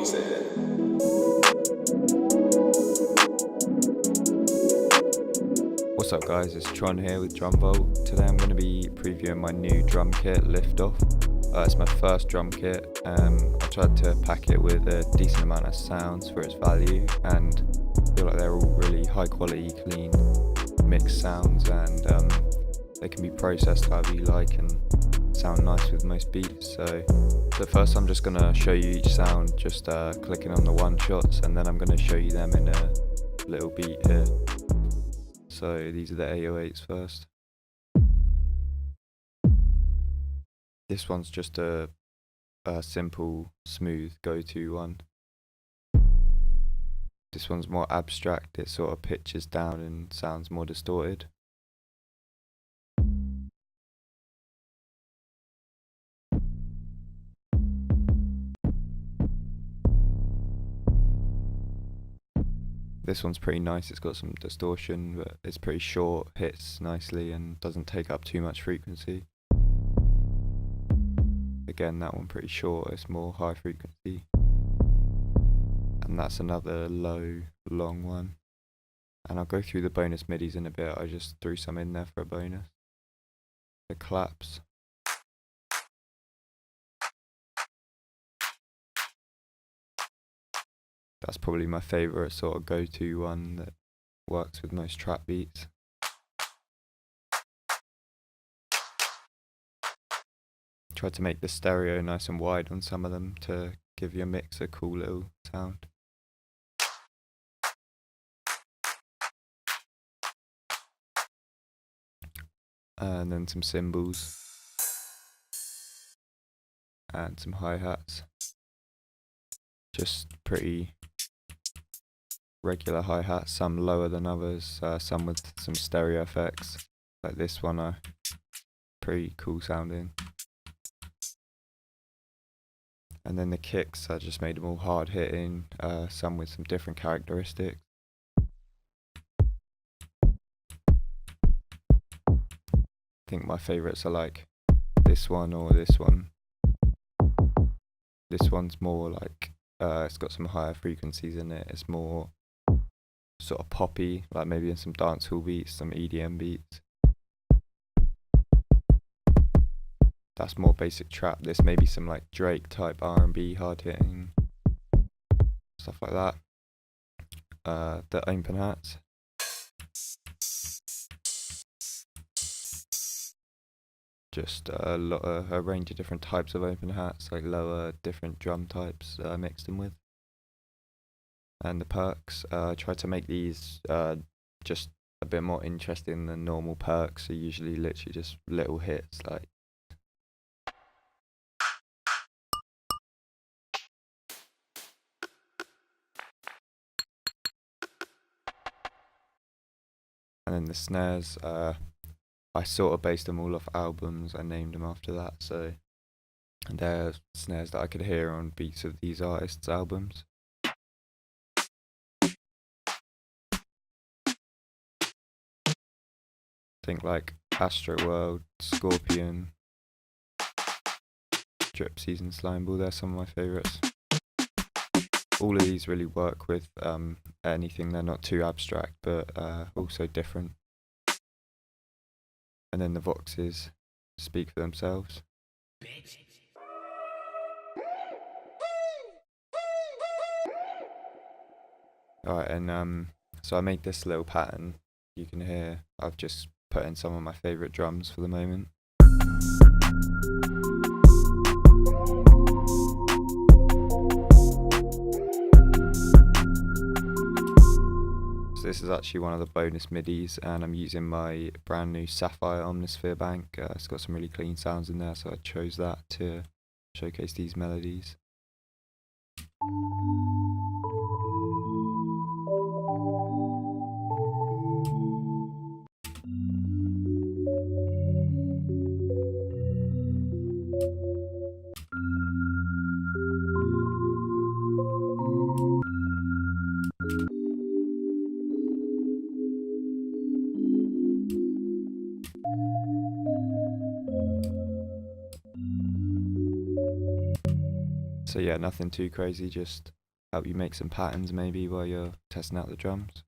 he said. What's up guys, it's Tron here with DrumVault. Today I'm going to be previewing my new drum kit, Liftoff. It's my first drum kit. I tried to pack it with a decent amount of sounds for its value, and I feel like they're all really high quality, clean, mixed sounds, and they can be processed however you like and sound nice with most beats. So first I'm just going to show you each sound, just clicking on the one shots, and then I'm going to show you them in a little beat here. So these are the 808s first. This one's just a simple, smooth go-to one. This one's more abstract, it sort of pitches down and sounds more distorted. This one's pretty nice, it's got some distortion, but it's pretty short, hits nicely and doesn't take up too much frequency. Again, that one pretty short, it's more high frequency. And that's another low, long one. And I'll go through the bonus midis in a bit, I just threw some in there for a bonus. The claps. That's probably my favourite sort of go-to one that works with most trap beats. Tried to make the stereo nice and wide on some of them to give your mix a cool little sound. And then some cymbals. And some hi-hats. Just pretty regular hi-hats, some lower than others, some with some stereo effects, like this one are pretty cool sounding. And then the kicks, I just made them all hard hitting, some with some different characteristics. I think my favourites are like this one or this one. This one's more like, it's got some higher frequencies in it, it's more sort of poppy, like maybe in some dancehall beats, some EDM beats. That's more basic trap. This may be some like Drake type R&B, hard hitting, stuff like that. The open hats. Just a range of different types of open hats, like lower, different drum types I mixed them with. And the Percs, I try to make these just a bit more interesting than normal Percs. So usually literally just little hits like and then the snares, I sort of based them all off albums, I named them after that, so and they're snares that I could hear on beats of these artists' albums. Think like Astroworld, Scorpion, Drip Season, Slimeball, they're some of my favourites. All of these really work with anything, they're not too abstract but also different. And then the voxes speak for themselves. Alright, and so I made this little pattern. You can hear I've just put in some of my favourite drums for the moment. So this is actually one of the bonus midis, and I'm using my brand new Sapphire Omnisphere bank. It's got some really clean sounds in there, so I chose that to showcase these melodies. So yeah, nothing too crazy, just help you make some patterns maybe while you're testing out the drums.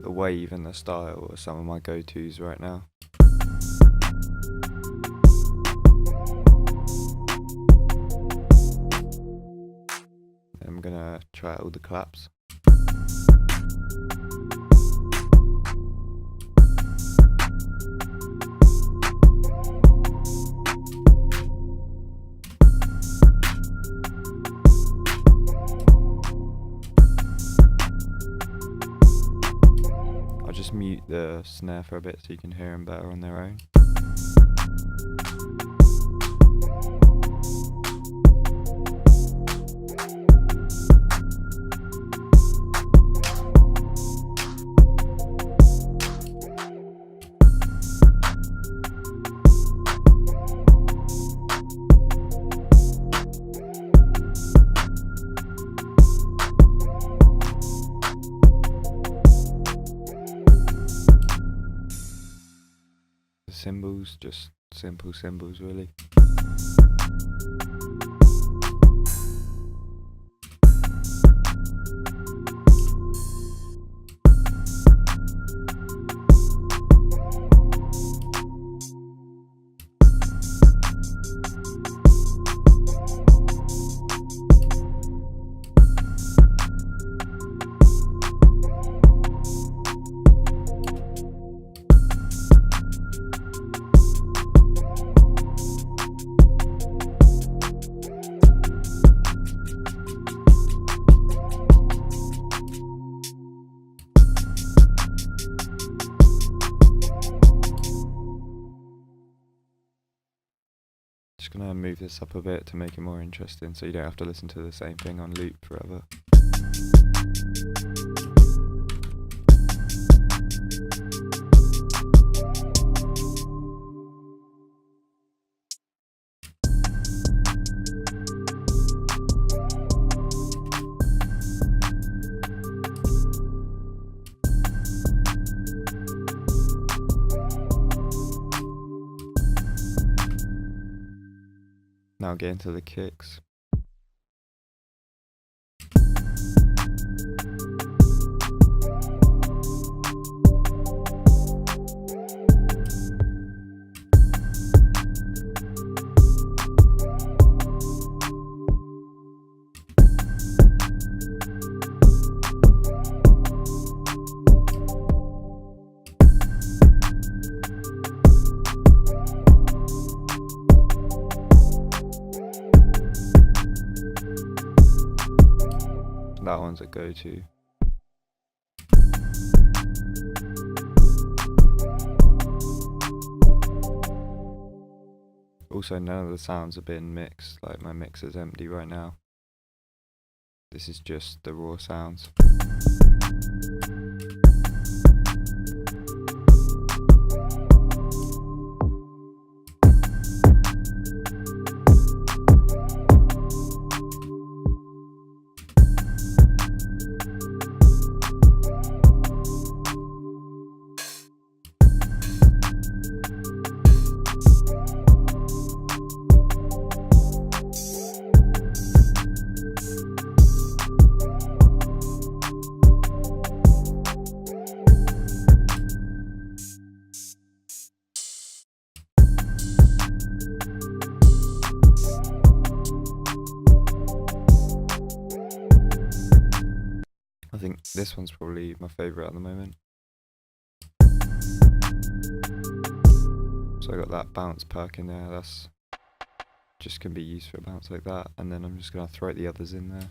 The wave and the style are some of my go-tos right now. I'm gonna try out all the claps. I'll just mute the snare for a bit so you can hear them better on their own. Cymbals, just simple cymbals really. Just gonna move this up a bit to make it more interesting so you don't have to listen to the same thing on loop forever. Now get into the kicks. That one's a go-to. Also, none of the sounds have been mixed, like my mixer's empty right now. This is just the raw sounds. I think this one's probably my favourite at the moment. So I got that bounce perk in there, that's just can be used for a bounce like that, and then I'm just going to throw the others in there.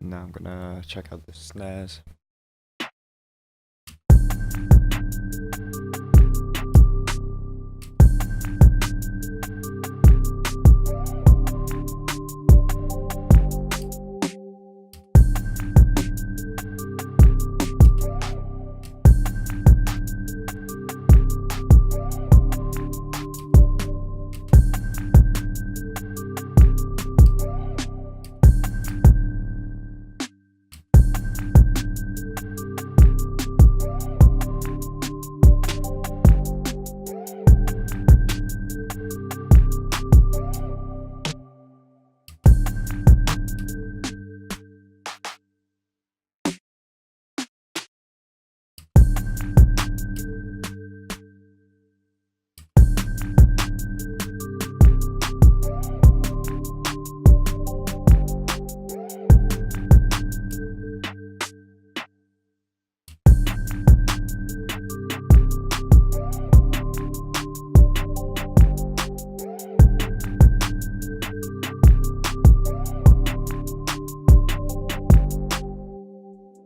Now I'm gonna check out the snares.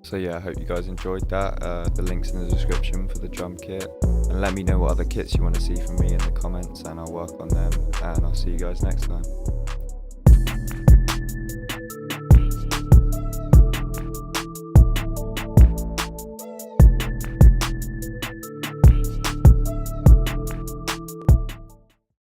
So yeah, I hope you guys enjoyed that. The link's in the description for the drum kit, and let me know what other kits you want to see from me in the comments, and I'll work on them, and I'll see you guys next time.